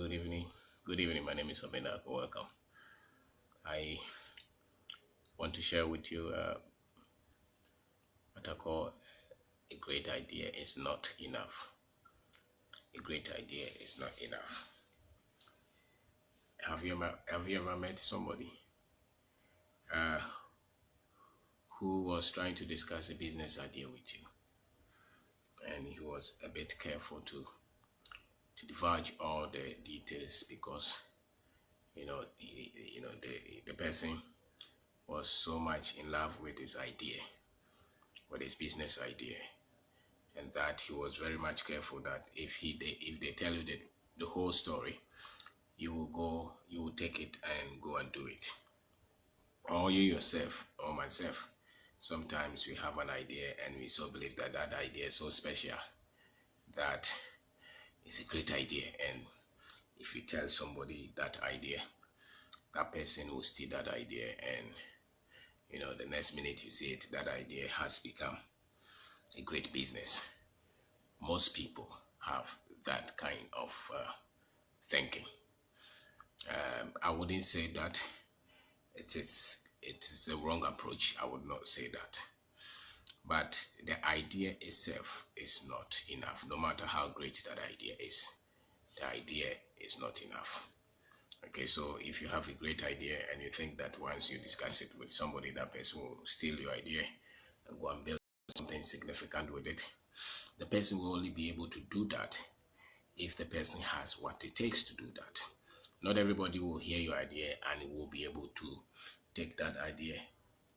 Good evening. Good evening. My name is Kwabena. Welcome. I want to share with you what I call a great idea is not enough. A great idea is not enough. Have you ever met somebody uh, who was trying to discuss a business idea with you, and he was a bit careful to divulge all the details because the person was so much in love with his idea, with his business idea, and that he was very much careful that if they tell you the whole story, you will take it and go and do it. Or you yourself or myself, sometimes we have an idea and we so believe that that idea is so special that it's a great idea, and if you tell somebody that idea, that person will steal that idea, and the next minute you see it, that idea has become a great business. Most people have that kind of thinking. I wouldn't say that it is a wrong approach. I would not say that. But the idea itself is not enough. No matter how great that idea is, the idea is not enough. Okay, so if you have a great idea and you think that once you discuss it with somebody, that person will steal your idea and go and build something significant with it, the person will only be able to do that if the person has what it takes to do that. Not everybody will hear your idea and will be able to take that idea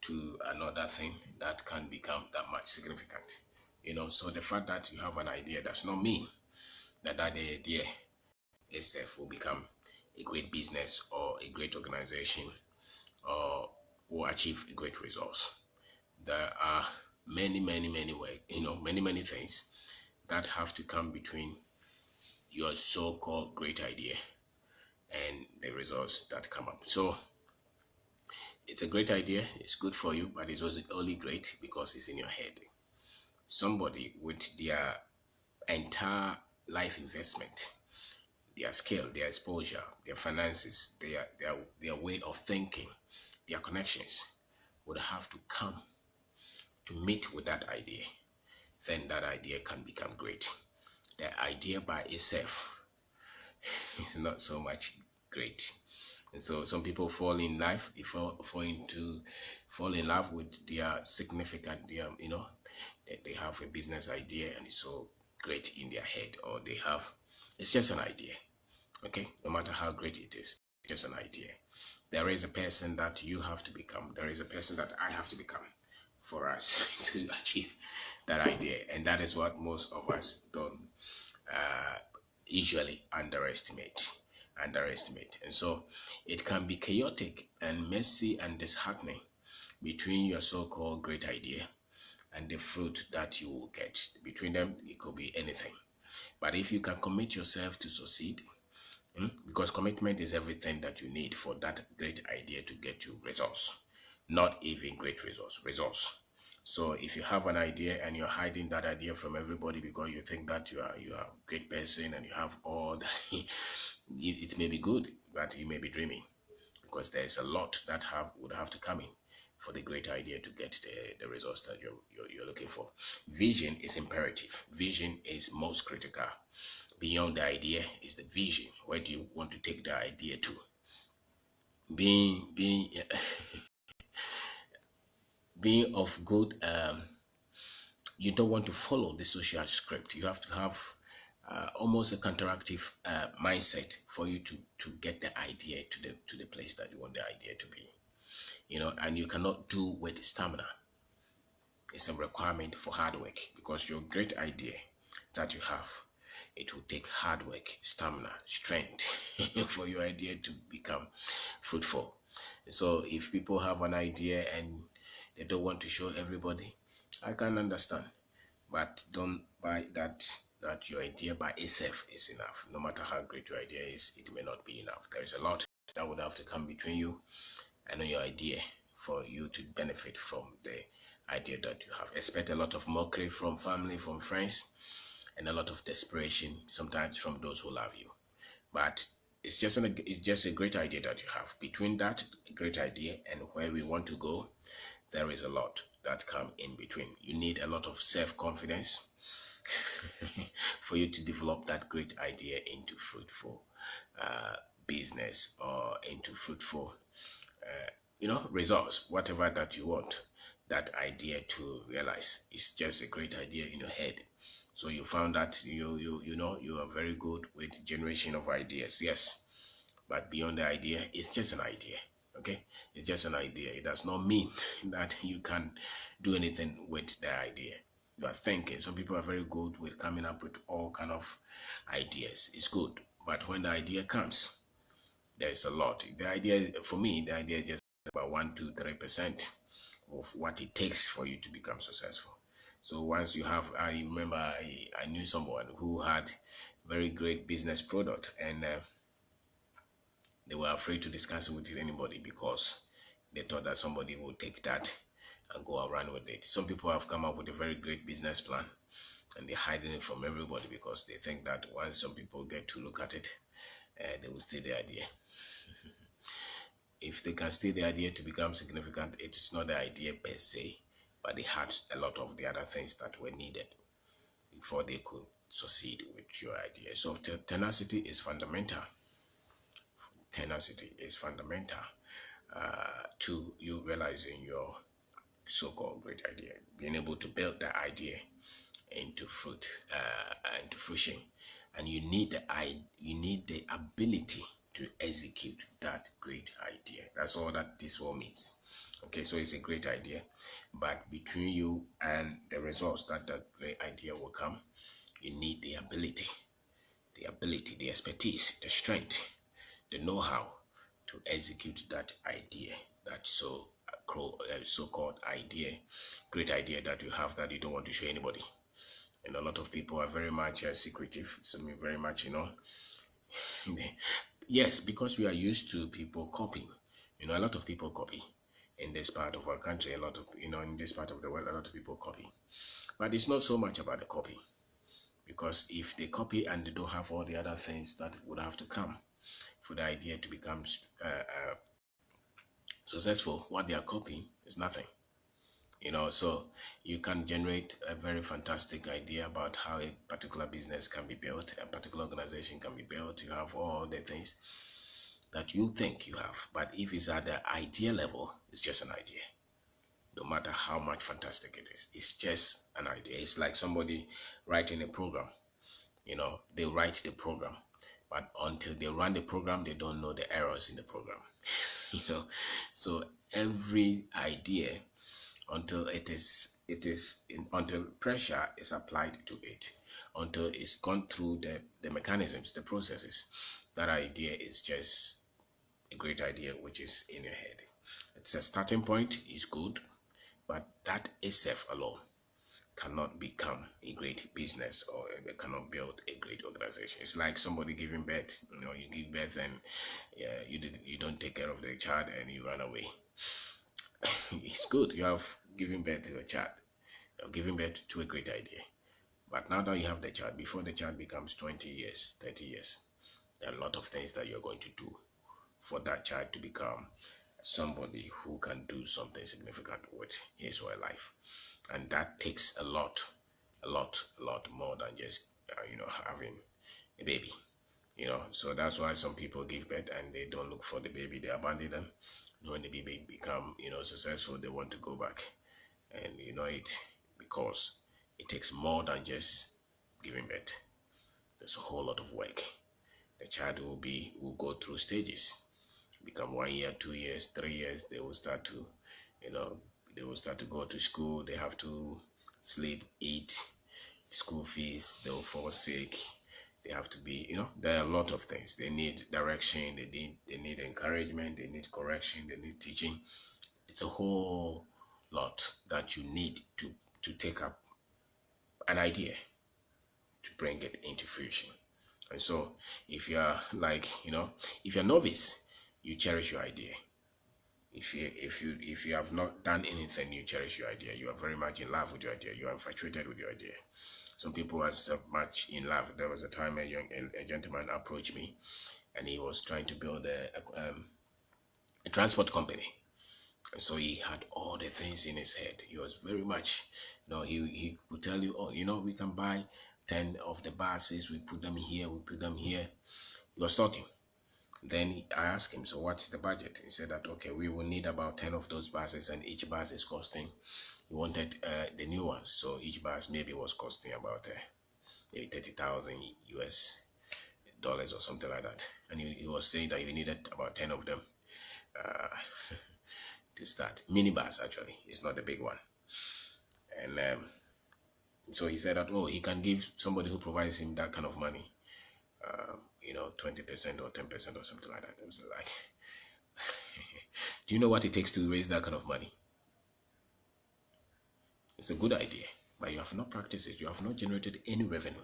to another thing that can become that much significant. So the fact that you have an idea does not mean that that idea itself will become a great business or a great organization or will achieve a great results. There are many ways, many things that have to come between your so-called great idea and the results that come up. So it's a great idea, it's good for you, but it's also only great because it's in your head. Somebody with their entire life investment, their skill, their exposure, their finances, their way of thinking, their connections would have to come to meet with that idea. Then that idea can become great. The idea by itself is not so much great. And so some people fall in life, they fall in love with their significant, they have a business idea and it's so great in their head, or it's just an idea. Okay, no matter how great it is, it's just an idea. There is a person that you have to become. There is a person that I have to become for us to achieve that idea, and that is what most of us don't usually underestimate. And so it can be chaotic and messy and disheartening between your so-called great idea and the fruit that you will get. Between them, it could be anything. But if you can commit yourself to succeed, because commitment is everything that you need for that great idea to get you results, not even great results. So if you have an idea and you're hiding that idea from everybody because you think that you are a great person and you have all that, it may be good, but you may be dreaming, because there's a lot that would have to come in for the great idea to get the results that you're looking for. Vision is imperative. Vision is most critical. Beyond the idea is the vision. Where do you want to take the idea to? Being being of good, you don't want to follow the social script. You have to have almost a counteractive mindset for you to get the idea to the place that you want the idea to be. And you cannot do with stamina. It's a requirement for hard work, because your great idea that you have, it will take hard work, stamina, strength for your idea to become fruitful. So if people have an idea and they don't want to show everybody, I can understand, but don't buy that your idea by itself is enough. No matter how great your idea is, it may not be enough. There is a lot that would have to come between you and your idea for you to benefit from the idea that you have. Expect a lot of mockery from family, from friends, and a lot of desperation sometimes from those who love you. But it's just a great idea that you have. Between that great idea and where we want to go, there is a lot that come in between. You need a lot of self-confidence for you to develop that great idea into fruitful business, or into fruitful results, whatever that you want that idea to realize. It's just a great idea in your head. So you found that you are very good with generation of ideas, yes, but beyond the idea, it's just an idea. Okay, it's just an idea. It does not mean that you can do anything with the idea. You are thinking. Some people are very good with coming up with all kind of ideas. It's good, but when the idea comes, there's a lot. The idea, for me, the idea is just about 1, 2, 3% of what it takes for you to become successful. So once you have, I remember I knew someone who had very great business product, and they were afraid to discuss it with anybody because they thought that somebody would take that and go around with it. Some people have come up with a very great business plan, and they're hiding it from everybody because they think that once some people get to look at it, they will steal the idea. If they can steal the idea to become significant, it is not the idea per se, but they had a lot of the other things that were needed before they could succeed with your idea. So tenacity is fundamental. Tenacity is fundamental to you realizing your so-called great idea, being able to build that idea into fruition. And you need the ability to execute that great idea. That's all that this all means. Okay, so it's a great idea, but between you and the results that great idea will come, you need the ability, the expertise, the strength, the know-how to execute that idea, that so-called idea, great idea that you have that you don't want to show anybody. And a lot of people are very much secretive. So very much, yes, because we are used to people copying. A lot of people copy in this part of our country. A lot of in this part of the world, a lot of people copy. But it's not so much about the copy, because if they copy and they don't have all the other things that would have to come for the idea to become successful, what they are copying is nothing. So you can generate a very fantastic idea about how a particular business can be built, a particular organization can be built. You have all the things that you think you have, but if it's at the idea level, it's just an idea. No matter how much fantastic it is, it's just an idea. It's like somebody writing a program. They write the program, but until they run the program, they don't know the errors in the program. So every idea, until until pressure is applied to it, until it's gone through the mechanisms, the processes, that idea is just a great idea which is in your head. It's a starting point, is good, but that itself alone cannot become a great business, or cannot build a great organization. It's like somebody giving birth. You give birth and you don't take care of the child and you run away. It's good, you have given birth to a child, you're giving birth to a great idea, but now that you have the child, before the child becomes 20 years, 30 years, there are a lot of things that you're going to do for that child to become somebody who can do something significant with his or her life. And that takes a lot more than just having a baby. So that's why some people give birth and they don't look for the baby, they abandon them. When the baby become successful, they want to go back, and it, because it takes more than just giving birth. There's a whole lot of work. The child will go through stages, become 1 year, 2 years, 3 years. They will start to go to school. They have to sleep, eat, school fees. They will fall sick. They have to be, there are a lot of things. They need direction. They need encouragement. They need correction. They need teaching. It's a whole lot that you need to take up an idea, to bring it into fruition. And so if you're if you're novice, you cherish your idea. If you have not done anything, you cherish your idea. You are very much in love with your idea. You are infatuated with your idea. Some people are so much in love. There was a time a gentleman approached me, and he was trying to build a transport company. And so he had all the things in his head. He was very much, he could tell you, oh, we can buy 10 of the buses, we put them here, we put them here. He was talking. Then I asked him, so what's the budget? He said that, okay, we will need about 10 of those buses, and each bus is costing, he wanted the new ones. So each bus maybe was costing about maybe 30,000 US dollars or something like that. And he was saying that you needed about 10 of them uh, to start. Minibus, actually, it's not the big one. And so he said that, oh, he can give somebody who provides him that kind of money, 20% or 10% or something like that. I was like, do you know what it takes to raise that kind of money? It's a good idea, but you have not practiced it. You have not generated any revenue.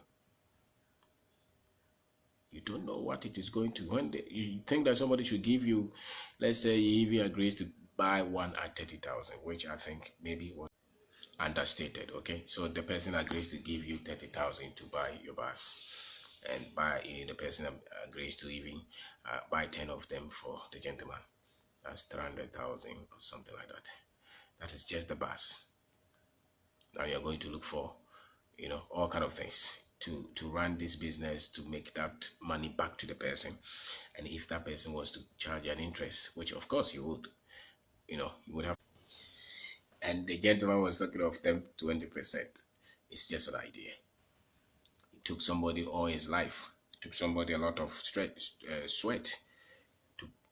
You don't know what it is going to. When you think that somebody should give you, let's say, if he agrees to buy one at 30,000, which I think maybe was understated. Okay, so the person agrees to give you 30,000 to buy your bus, and the person agrees to even buy 10 of them for the gentleman. That's 300,000 or something like that. That is just the bus. Now you're going to look for, all kind of things to run this business, to make that money back to the person. And if that person was to charge an interest, which of course he would, you would have. And the gentleman was talking of 10-20%. It's just an idea. It took somebody all his life. It took somebody a lot of sweat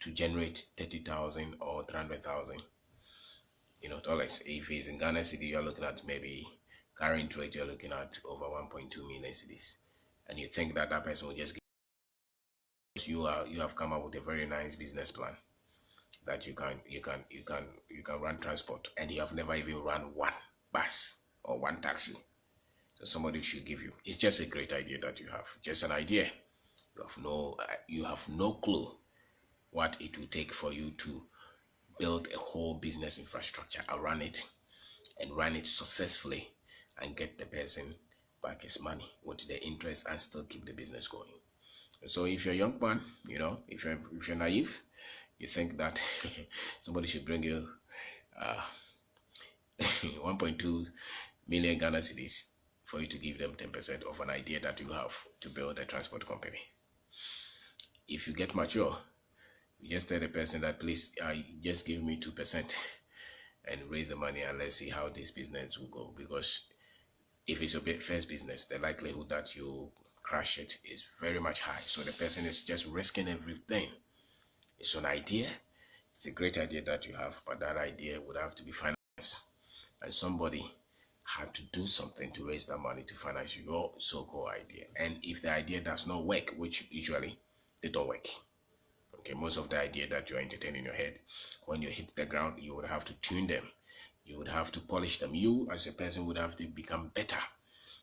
to generate 30,000 or 300,000 dollars. If he's in Ghana city, you're looking at maybe current rate, you're looking at over 1.2 million cedis, and you think that that person will just give you have come up with a very nice business plan that you can run transport, and you have never even run one bus or one taxi. So somebody should give you. It's just a great idea that you have. Just an idea. You have no clue what it will take for you to build a whole business infrastructure around it and run it successfully and get the person back his money with the interest and still keep the business going. So if you're a young man, if you're naive, you think that somebody should bring you 1.2 million Ghana cedis for you to give them 10% of an idea that you have to build a transport company. If you get mature, you just tell the person that, please, just give me 2% and raise the money, and let's see how this business will go. Because if it's your first business, the likelihood that you crash it is very much high. So the person is just risking everything. It's an idea. It's a great idea that you have, but that idea would have to be financed, and somebody had to do something to raise that money to finance your so-called idea. And if the idea does not work, which usually they don't work, okay, most of the idea that you're entertaining in your head, when you hit the ground, you would have to tune them. You would have to polish them. You as a person would have to become better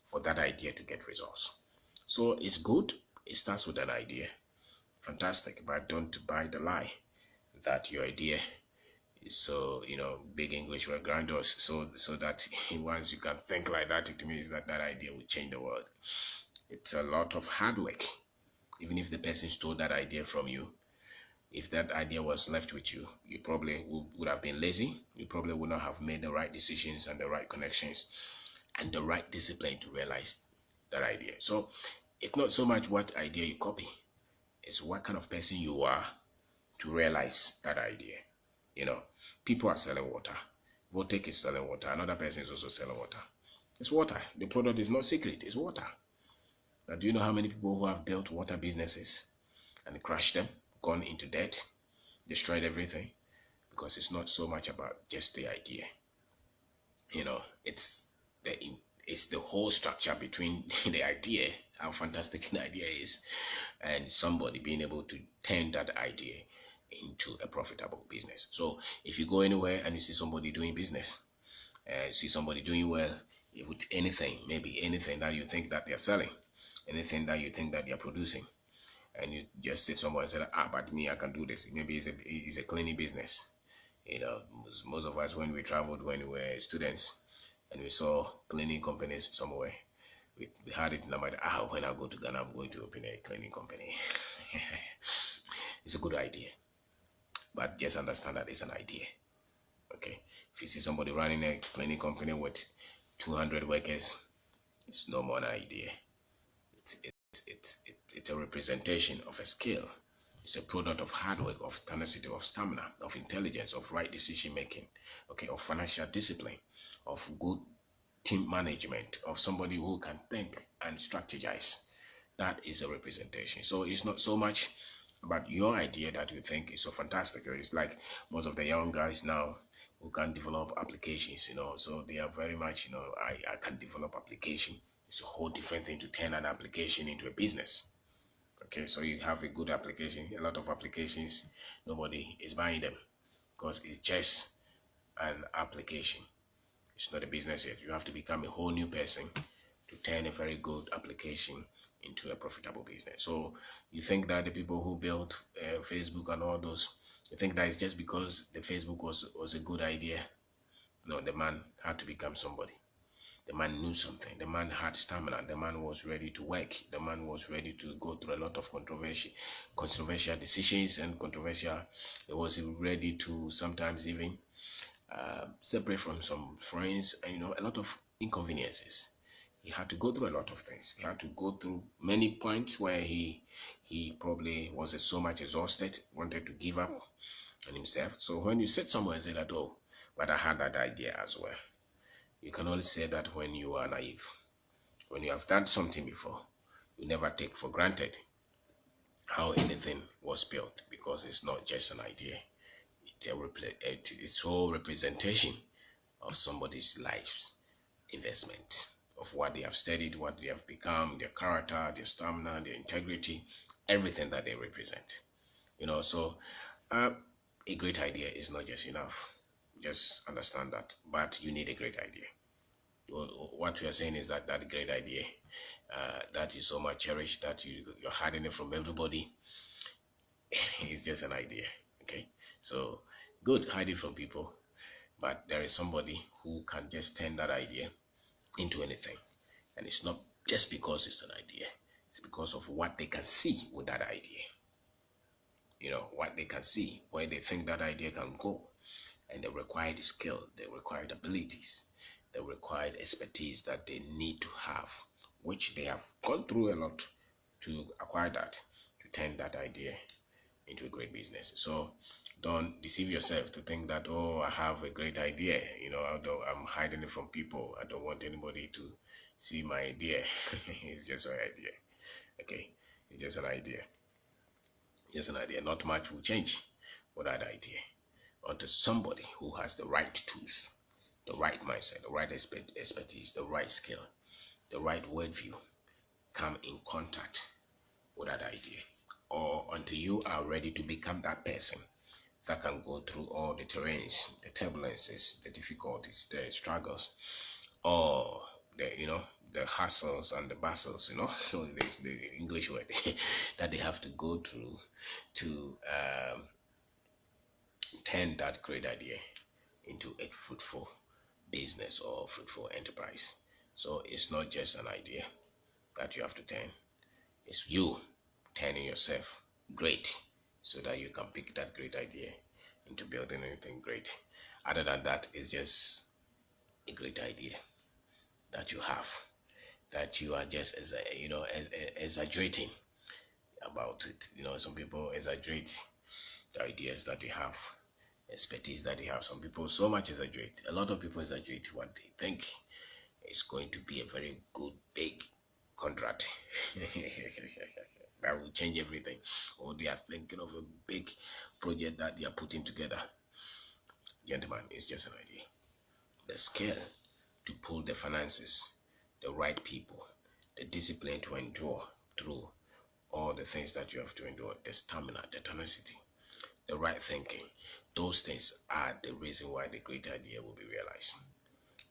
for that idea to get results. So it's good. It starts with an idea. Fantastic. But don't buy the lie that your idea is so, big English word grandiose. So that once you can think like that, it means that idea will change the world. It's a lot of hard work. Even if the person stole that idea from you, if that idea was left with you, you probably would have been lazy. You probably would not have made the right decisions and the right connections and the right discipline to realize that idea. So it's not so much what idea you copy, it's what kind of person you are to realize that idea. People are selling water. Votek is selling water. Another person is also selling water. It's water. The product is not secret. It's water. Now, do you know how many people who have built water businesses and crashed them, gone into debt, destroyed everything? Because it's not so much about just the idea. It's the whole structure between the idea, how fantastic an idea is, and somebody being able to turn that idea into a profitable business. So if you go anywhere and you see somebody doing business, see somebody doing well with anything, maybe anything that you think that they're selling, anything that you think that they're producing, and you just sit somewhere and say, but me, I can do this. Maybe it's a cleaning business. Most of us, when we traveled, when we were students, and we saw cleaning companies somewhere, We had it in our mind, when I go to Ghana, I'm going to open a cleaning company. It's a good idea, but just understand that it's an idea. Okay, if you see somebody running a cleaning company with 200 workers, it's no more an idea. It's a representation of a skill. It's a product of hard work, of tenacity, of stamina, of intelligence, of right decision making, okay, of financial discipline, of good team management, of somebody who can think and strategize. That is a representation. So it's not so much about your idea that you think is so fantastic. It's like most of the young guys now who can develop applications, so they are very much, I can develop application. It's a whole different thing to turn an application into a business. Okay, so you have a good application, a lot of applications, nobody is buying them because it's just an application. It's not a business yet. You have to become a whole new person to turn a very good application into a profitable business. So you think that the people who built Facebook and all those, you think that it's just because the Facebook was a good idea? No, the man had to become somebody. The man knew something. The man had stamina. The man was ready to work. The man was ready to go through a lot of controversial decisions and controversial. He was ready to sometimes even separate from some friends, and a lot of inconveniences. He had to go through a lot of things. He had to go through many points where he probably was so much exhausted, wanted to give up on himself. So when you sit somewhere and say that, oh, but I had that idea as well, you can only say that when you are naive. When you have done something before, you never take for granted how anything was built, because it's not just an idea. It's all representation of somebody's life's investment, of what they have studied, what they have become, their character, their stamina, their integrity, everything that they represent. So a great idea is not just enough. Just understand that. But you need a great idea. What we are saying is that great idea that is so much cherished that you're hiding it from everybody is just an idea. Okay, so good, hide it from people, but there is somebody who can just turn that idea into anything. And it's not just because it's an idea, it's because of what they can see with that idea. What they can see, where they think that idea can go, and the required skill, the required abilities, the required expertise that they need to have, which they have gone through a lot to acquire that, to turn that idea into a great business. So don't deceive yourself to think that, oh, I have a great idea, I'm hiding it from people, I don't want anybody to see my idea. It's just an idea. Okay, it's just an idea. Just an idea. Not much will change with that idea until somebody who has the right tools, the right mindset, the right expertise, the right skill, the right worldview come in contact with that idea, or until you are ready to become that person that can go through all the terrains, the turbulences, the difficulties, the struggles, or the hassles and the bustles, so this the English word that they have to go through to turn that great idea into a fruitful business or fruitful enterprise. So it's not just an idea that you have to turn, it's you turning yourself great so that you can pick that great idea into building anything great. Other than that, it's just a great idea that you have, that you are just exaggerating about it. Some people exaggerate the ideas that they have, expertise that they have. Some people so much exaggerate. A lot of people exaggerate what they think is going to be a very good big contract that will change everything, or they are thinking of a big project that they are putting together. Gentlemen, it's just an idea. The skill to pull the finances, the right people, the discipline to endure through all the things that you have to endure, the stamina, the tenacity, the right thinking, those things are the reason why the great idea will be realized.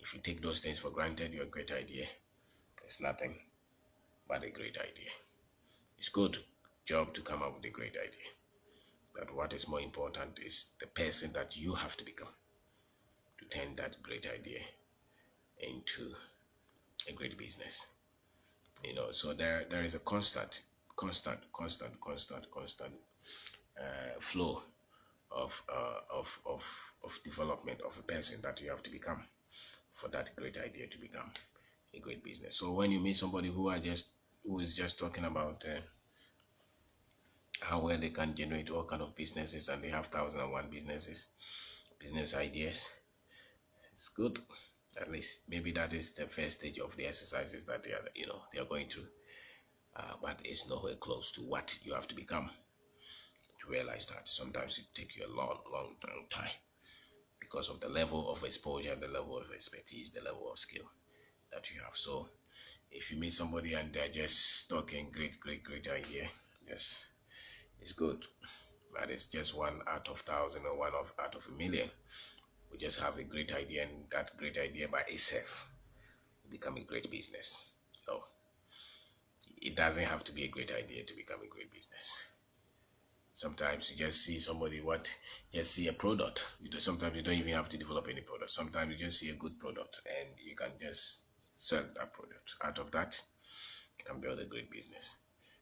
If you take those things for granted, your great idea is nothing but a great idea. It's good job to come up with a great idea, but what is more important is the person that you have to become to turn that great idea into a great business. So there is a constant flow of development of a person that you have to become for that great idea to become a great business. So when you meet somebody who is just talking about how well they can generate all kind of businesses, and they have 1,001 business ideas, it's good. At least maybe that is the first stage of the exercises that they are going through. But it's nowhere close to what you have to become to realize that. Sometimes it takes you a long time because of the level of exposure, the level of expertise, the level of skill that you have. So if you meet somebody and they're just talking great idea, yes, it's good. But it's just one out of 1,000 or out of a million. We just have a great idea, and that great idea by itself will become a great business. So it doesn't have to be a great idea to become a great business. Sometimes you just see just see a product. Sometimes you don't even have to develop any product. Sometimes you just see a good product and you can just sell that product. Out of that, you can build a great business.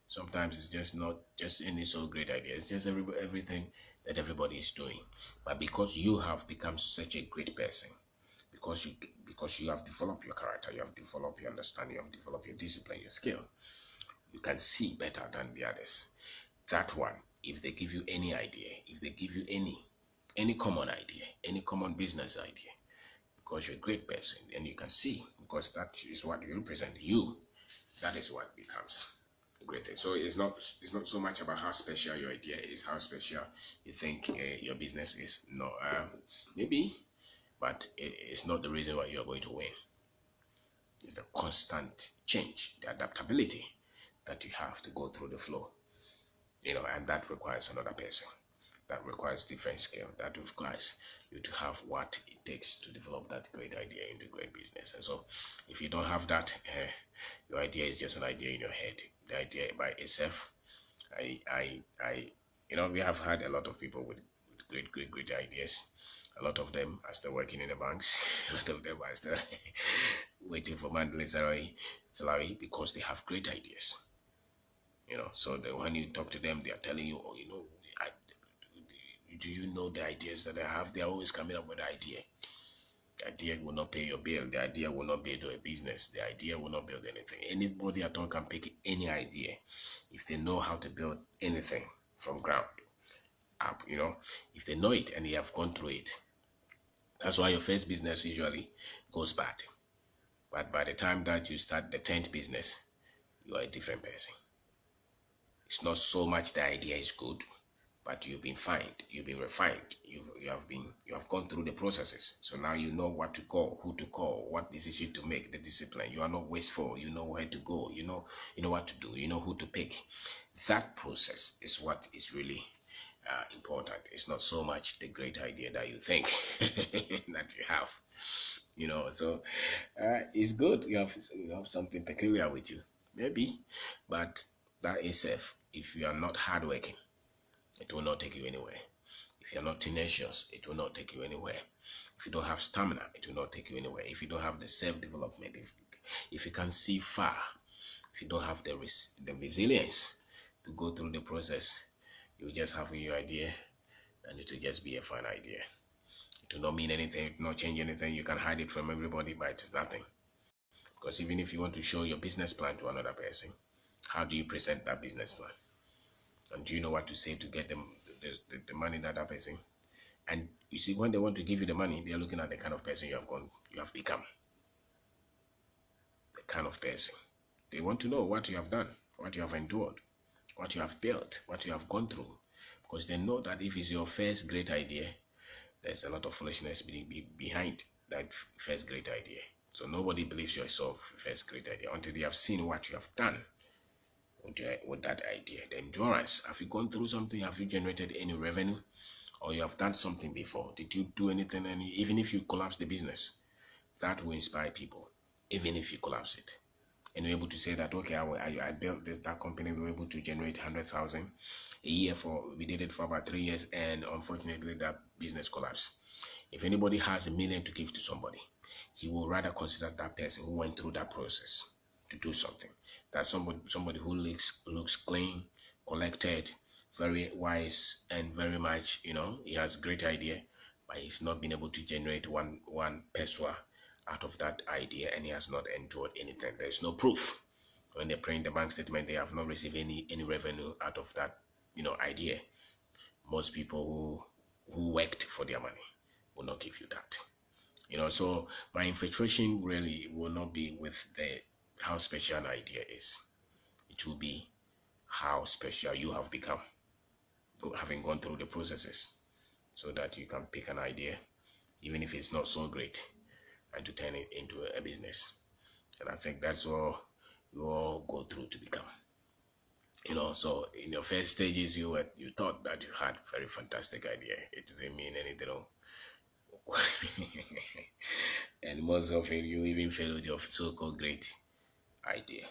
Sometimes it's just not just any so great idea. It's just everything that everybody is doing. But because you have become such a great person, because you have developed your character, you have developed your understanding, you have developed your discipline, your skill, you can see better than the others. That one, if they give you any idea, if they give you any common idea, any common business idea, because you're a great person and you can see, because that is what you represent, that is what becomes a great thing. So it's not so much about how special your idea is, how special you think your business is. No, maybe, but it's not the reason why you're going to win. It's the constant change, the adaptability that you have to go through the flow, and that requires another person. That requires different skill. That requires you to have what it takes to develop that great idea into great business. And so, if you don't have that, your idea is just an idea in your head. The idea by itself, we have had a lot of people with great ideas. A lot of them are still working in the banks. A lot of them are still waiting for monthly salary because they have great ideas. So when you talk to them, they are telling you, oh, do you know the ideas that I have? They are always coming up with an idea. The idea will not pay your bill. The idea will not build a business. The idea will not build anything. Anybody at all can pick any idea if they know how to build anything from ground up. If they know it and they have gone through it. That's why your first business usually goes bad. But by the time that you start the 10th business, you are a different person. It's not so much the idea is good, but you've been refined, you have gone through the processes. So now you know what to call, who to call, what decision to make, the discipline. You are not wasteful. You know where to go. You know what to do. You know who to pick. That process is what is really important. It's not so much the great idea that you think that you have. So it's good. You have something peculiar with you, maybe, but that itself, if you are not hardworking, it will not take you anywhere. If you're not tenacious, it will not take you anywhere. If you don't have stamina, it will not take you anywhere. If you don't have the self-development, if you can't see far, if you don't have the resilience to go through the process, you just have your idea and it will just be a fine idea. It will not mean anything, it will not change anything. You can hide it from everybody, but it's nothing. Because even if you want to show your business plan to another person, how do you present that business plan? And do you know what to say to get them the money that person? And you see, when they want to give you the money, they're looking at the kind of person you have become. The kind of person. They want to know what you have done, what you have endured, what you have built, what you have gone through. Because they know that if it's your first great idea, there's a lot of foolishness behind that first great idea. So nobody believes your first great idea until they have seen what you have done with that idea. The endurance. Have you gone through something? Have you generated any revenue? Or you have done something before? Did you do anything? And even if you collapse the business, that will inspire people. Even if you collapse it, and you're able to say that, okay, I built that company, we were able to generate 100,000 a year we did it for about 3 years, and unfortunately that business collapsed. If anybody has $1 million to give to somebody, he will rather consider that person who went through that process to do something That's somebody who looks clean, collected, very wise, and very much, he has great idea, but he's not been able to generate one peso out of that idea, and he has not enjoyed anything. There's no proof. When they print the bank statement, they have not received any revenue out of that, idea. Most people who worked for their money will not give you that. So my infiltration really will not be with the how special an idea is. It will be how special you have become, having gone through the processes, so that you can pick an idea, even if it's not so great, and to turn it into a business. And I think that's all you all go through to become. So in your first stages, you thought that you had very fantastic idea. It didn't mean anything. And most often you even fail with your so-called great idea.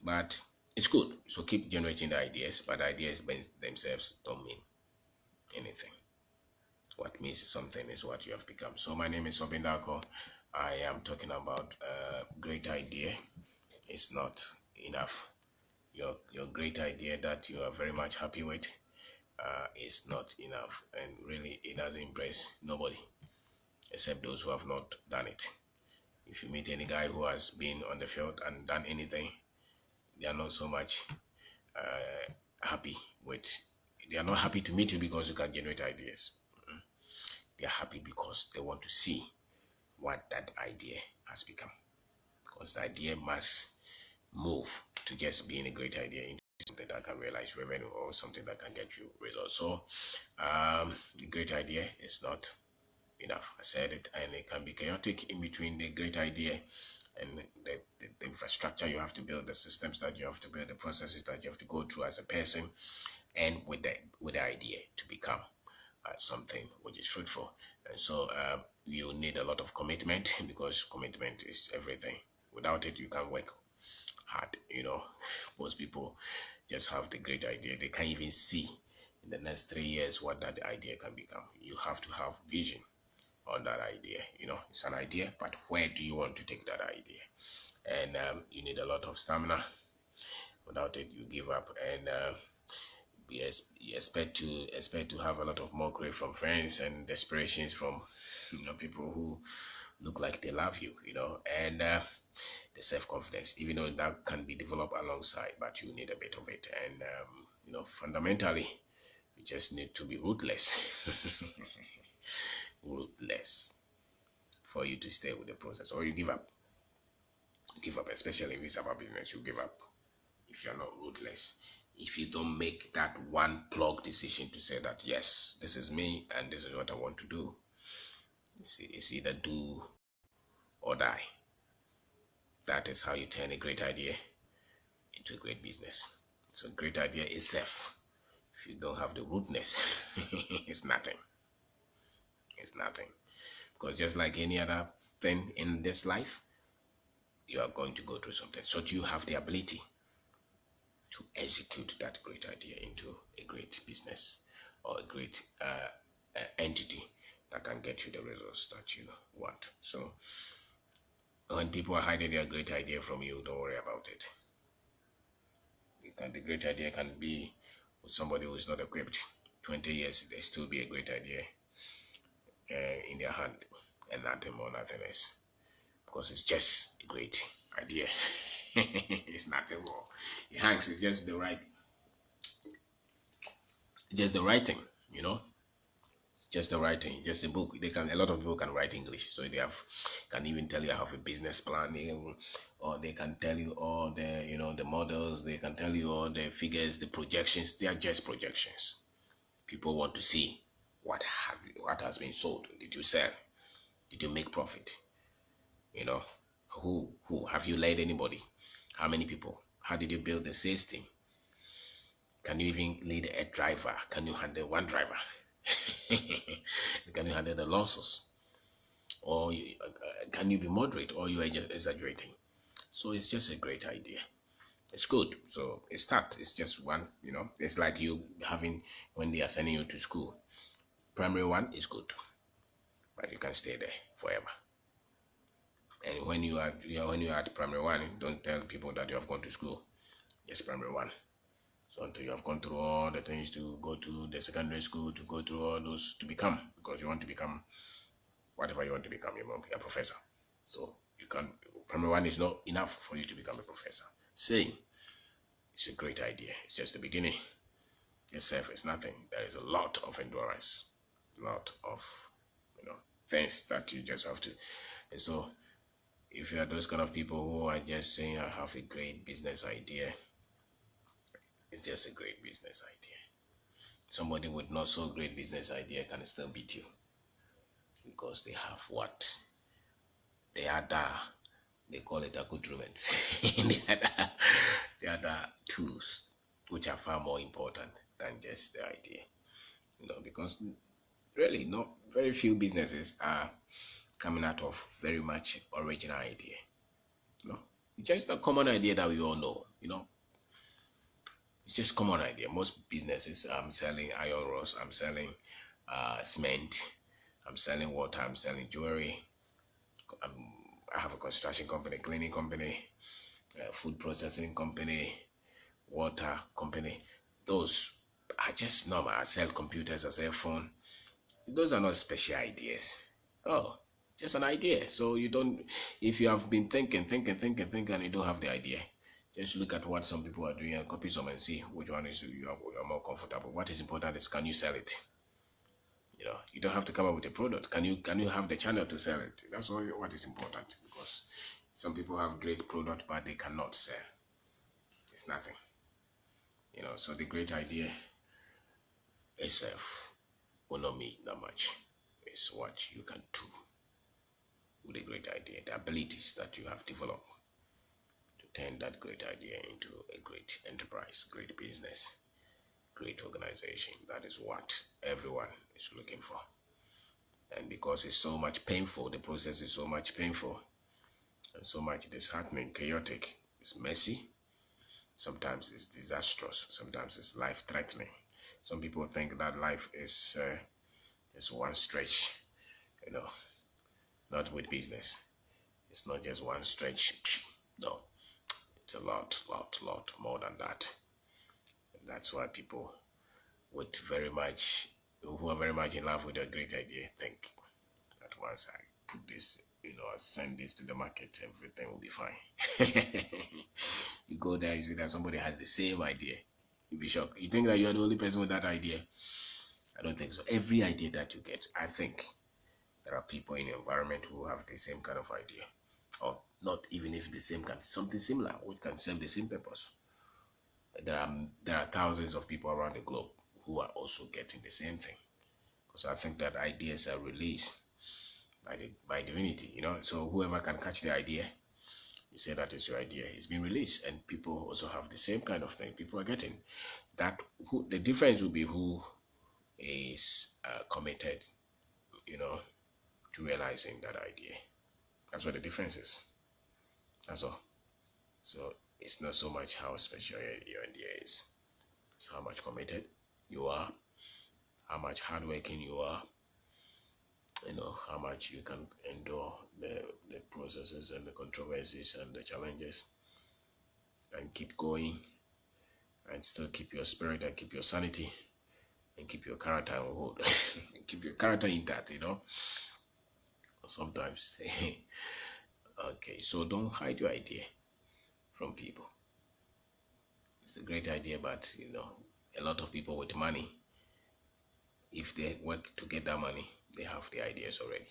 But it's good. So keep generating the ideas, but the ideas themselves don't mean anything. What means something is what you have become. So my name is Obindako. I am talking about great idea. It's not enough. Your great idea that you are very much happy with is not enough, and really it doesn't impress nobody except those who have not done it. If you meet any guy who has been on the field and done anything, they are not so much happy with. They are not happy to meet you because you can generate ideas. They are happy because they want to see what that idea has become. Because the idea must move to just being a great idea into something that can realize revenue or something that can get you results. So the great idea is not enough. I said it, and it can be chaotic in between the great idea and the infrastructure you have to build, the systems that you have to build, the processes that you have to go through as a person, and with the idea to become something which is fruitful. And so you need a lot of commitment, because commitment is everything. Without it, you can't work hard. Most people just have the great idea. They can't even see in the next 3 years what that idea can become. You have to have vision on that idea. It's an idea, but where do you want to take that idea? And you need a lot of stamina. Without it, you give up, and you expect to have a lot of mockery from friends and desperations from people who look like they love you, and the self-confidence, even though that can be developed alongside, but you need a bit of it. And fundamentally, you just need to be ruthless. Ruthless, for you to stay with the process, or you give up. Especially if it's about business, you give up if you're not ruthless. If you don't make that one plug decision to say that, yes, this is me and this is what I want to do, it's either do or die. That is how you turn a great idea into a great business. So great idea is safe. If you don't have the rootness, it's nothing. It's nothing. Because just like any other thing in this life, you are going to go through something. So you have the ability to execute that great idea into a great business or a great entity that can get you the results that you want. So when people are hiding their great idea from you, don't worry about it. The great idea can be with somebody who is not equipped. 20 years, there still be a great idea in their hand, and nothing more, nothing less, because it's just a great idea. It's nothing more. It hangs. It's just the right thing, just the writing, just a book. A lot of people can write English, so they can even tell you I have a business plan, or they can tell you all the the models. They can tell you all the figures, the projections. They are just projections. People want to see what has been sold. Did you sell? Did you make profit? Who have you led anybody? How many people? How did you build the sales team? Can you even lead a driver? Can you handle one driver? Can you handle the losses? Or can you be moderate, or you are just exaggerating? So it's just a great idea. It's good. So it's just one, it's like you having, when they are sending you to school, primary one is good, but you can stay there forever. And when you are at primary one, don't tell people that you have gone to school. Just primary one. So until you have gone through all the things to go to the secondary school, to go through all those to become, because you want to become whatever you want to become, you want to be a professor. So you can primary one is not enough for you to become a professor. Same, it's a great idea. It's just the beginning. Itself is nothing. There is a lot of endurance, a lot of things that you just have to. And so if you are those kind of people who are just saying I have a great business idea, it's just a great business idea. Somebody with not so great business idea can still beat you because they have what they other they call it accoutrements. the other tools which are far more important than just the idea. Because really not very few businesses are coming out of very much original idea. It's just a common idea that we all know. It's just common idea. Most businesses, I'm selling iron rods, I'm selling cement, I'm selling water, I'm selling jewelry. I have a construction company, cleaning company, food processing company, water company. Those are just normal. I sell computers, I sell phone. Those are not special ideas. Oh, just an idea. So you don't, if you have been thinking, and you don't have the idea, just look at what some people are doing and copy some and see which one is you are more comfortable. What is important is, can you sell it? You don't have to come up with a product. Can you have the channel to sell it? That's all what is important, because some people have great product but they cannot sell. It's nothing. So the great idea itself will not mean that much. It's what you can do with a great idea, the abilities that you have developed to turn that great idea into a great enterprise, great business, great organization. That is what everyone is looking for. And because it's so much painful, the process is so much painful and so much disheartening, chaotic, it's messy, sometimes it's disastrous, sometimes it's life-threatening. Some people think that life is one stretch, not with business. It's not just one stretch. No, it's a lot more than that. And that's why people who are very much in love with a great idea think that once I put this, I send this to the market, everything will be fine. You go there, you see that somebody has the same idea. You'll be shocked. You think that you are the only person with that idea. I don't think so. Every idea that you get, I think there are people in the environment who have the same kind of idea, or not even if the same kind, something similar which can serve the same purpose. There are thousands of people around the globe who are also getting the same thing, because I think that ideas are released by divinity. So whoever can catch the idea, you say that is your idea, it's been released, and people also have the same kind of thing. People are getting that. The difference will be who is committed, to realizing that idea. That's what the difference is. That's all. So it's not so much how special your idea is. It's how much committed you are, how much hardworking you are, how much you can endure the processes and the controversies and the challenges, and keep going, and still keep your spirit and keep your sanity and keep your character on hold. Keep your character intact, sometimes. Okay, so don't hide your idea from people. It's a great idea, but a lot of people with money, if they work to get that money, they have the ideas already.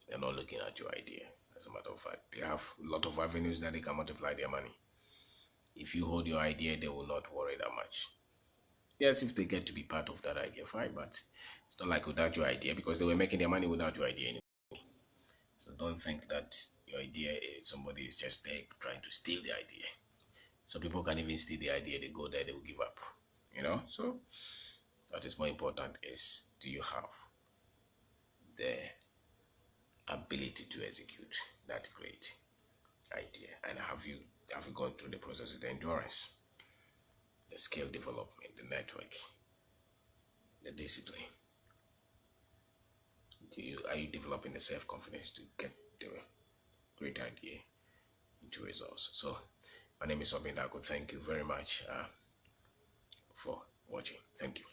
They're not looking at your idea. As a matter of fact, they have a lot of avenues that they can multiply their money. If you hold your idea, they will not worry that much. Yes, if they get to be part of that idea, fine, but it's not like without your idea, because they were making their money without your idea anyway. So don't think that your idea, somebody is just there trying to steal the idea. Some people can even steal the idea, they go there, they will give up. So what is more important is, do you have the ability to execute that great idea, and have you gone through the process of the endurance, the skill development, the network, the discipline? Are you developing the self-confidence to get the great idea into results. So my name is Obindako. Thank you very much for watching. Thank you.